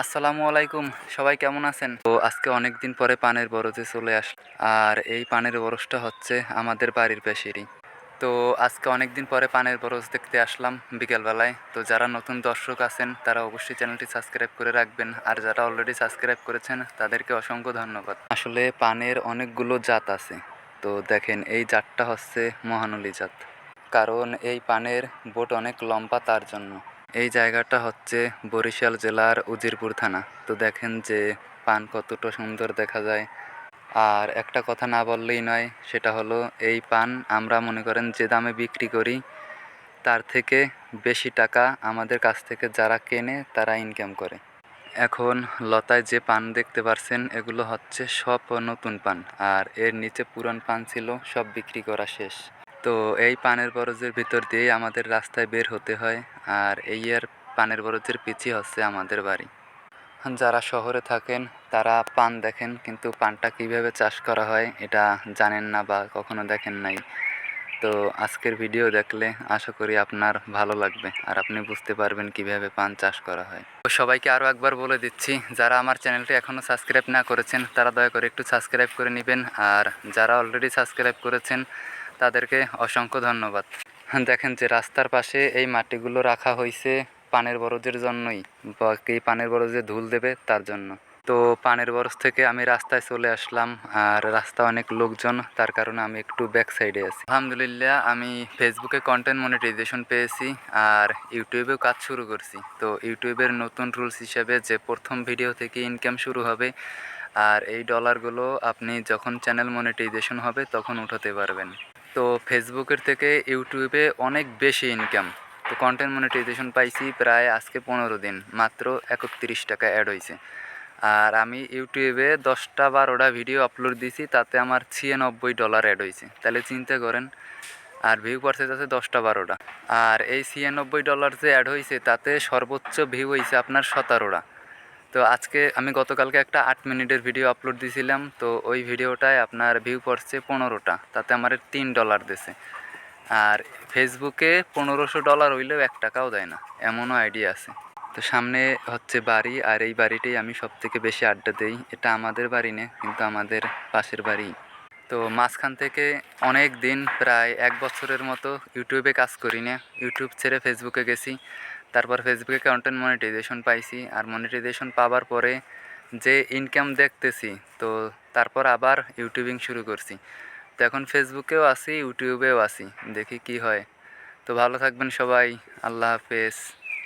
আসসালামু আলাইকুম, সবাই কেমন আছেন? তো আজকে অনেক দিন পরে পানের বরজে চলে আসলাম। আর এই পানের বরজটা হচ্ছে আমাদের বাড়ির পাশেরই। তো আজকে অনেক দিন পরে পানের বরজ দেখতে আসলাম বিকেলবেলায়। তো যারা নতুন দর্শক আছেন তারা অবশ্যই চ্যানেলটি সাবস্ক্রাইব করে রাখবেন, আর যারা অলরেডি সাবস্ক্রাইব করেছেন তাদেরকে অসংখ্য ধন্যবাদ। আসলে পানের অনেকগুলো জাত আছে। তো দেখেন, এই জাতটা হচ্ছে মহানলী জাত, কারণ এই পানের বোট অনেক লম্বা তার জন্য। এই জায়গাটা হচ্ছে বরিশাল জেলার উজিরপুর থানা। তো দেখেন যে পান কতটা সুন্দর দেখা যায়। আর একটা কথা না বললেই নয়, সেটা হলো এই পান আমরা মনে করেন যে দামে বিক্রি করি তার থেকে বেশি টাকা আমাদের কাছ থেকে যারা কেনে তারা ইনকাম করে। এখন লতায় যে পান দেখতে পারছেন এগুলো হচ্ছে সব নতুন পান, আর এর নিচে পুরান পান ছিল, সব বিক্রি করা শেষ। তো এই পানের বরজের ভিতর দিয়েই আমাদের রাস্তায় বের হতে হয়, আর এই এর পানের বরজের পিছিয়ে হচ্ছে আমাদের বাড়ি। যারা শহরে থাকেন তারা পান দেখেন, কিন্তু পানটা কীভাবে চাষ করা হয় এটা জানেন না বা কখনো দেখেন নাই। তো আজকের ভিডিও দেখলে আশা করি আপনার ভালো লাগবে, আর আপনি বুঝতে পারবেন কিভাবে পান চাষ করা হয়। তো সবাইকে আরও একবার বলে দিচ্ছি, যারা আমার চ্যানেলটি এখনও সাবস্ক্রাইব না করেছেন তারা দয়া করে একটু সাবস্ক্রাইব করে নেবেন, আর যারা অলরেডি সাবস্ক্রাইব করেছেন তাদেরকে অসংখ্য ধন্যবাদ। দেখেন যে রাস্তার পাশে এই মাটিগুলো রাখা হয়েছে পানের বরজের জন্যই, বা কি পানের বরজে ধুল দেবে তার জন্য। তো পানের বরজ থেকে আমি রাস্তায় চলে আসলাম, আর রাস্তা অনেক লোকজন, তার কারণে আমি একটু ব্যাক সাইডে আছি। আলহামদুলিল্লাহ, আমি ফেসবুকে কন্টেন্ট মনিটাইজেশন পেয়েছি, আর ইউটিউবেও কাজ শুরু করছি। তো ইউটিউবের নতুন রুলস হিসেবে যে প্রথম ভিডিও থেকে ইনকাম শুরু হবে, আর এই ডলারগুলো আপনি যখন চ্যানেল মনিটাইজেশন হবে তখন উঠাতে পারবেন। তো ফেসবুকের থেকে ইউটিউবে অনেক বেশি ইনকাম। তো কন্টেন্ট মনিটাইজেশন পাইছি প্রায় আজকে 15 দিন, মাত্র 31 টাকা অ্যাড হয়েছে। আর আমি ইউটিউবে 10-12টা ভিডিও আপলোড দিয়েছি, তাতে আমার $96 অ্যাড হয়েছে। তাহলে চিন্তা করেন, আর ভিউ পারসেন্ট আছে 10-12টা। আর এই $96 যে অ্যাড হয়েছে তাতে সর্বোচ্চ ভিউ হয়েছে আপনার 17টা। তো আজকে আমি গতকালকে একটা 8 মিনিটের ভিডিও আপলোড দিয়েছিলাম, তো ওই ভিডিওটায় আপনার ভিউ পড়ছে 15টা, তাতে আমার $3 দিয়েছে। আর ফেসবুকে $1500 হইলেও 1 টাকাও দেয় না, এমনও আইডিয়া আছে। তো সামনে হচ্ছে বাড়ি, আর এই বাড়িটাই আমি সব থেকে বেশি আড্ডা দিই। এটা আমাদের বাড়ি না, কিন্তু আমাদের পাশের বাড়ি। তো মাঝখান থেকে অনেক দিন, প্রায় 1 বছরের মতো ইউটিউবে কাজ করি না, ইউটিউব ছেড়ে ফেসবুকে গেছি। তারপর ফেসবুকে কন্টেন্ট মনিটাইজেশন পাইছি, আর মনিটাইজেশন পাওয়ার পরে যে ইনকাম দেখতেছি, তো তারপর আবার ইউটিউবিং শুরু করছি। তো এখন ফেসবুকেও আছি, ইউটিউবেও আছি, দেখি কি হয়। তো ভালো থাকবেন সবাই, আল্লাহ হাফেজ।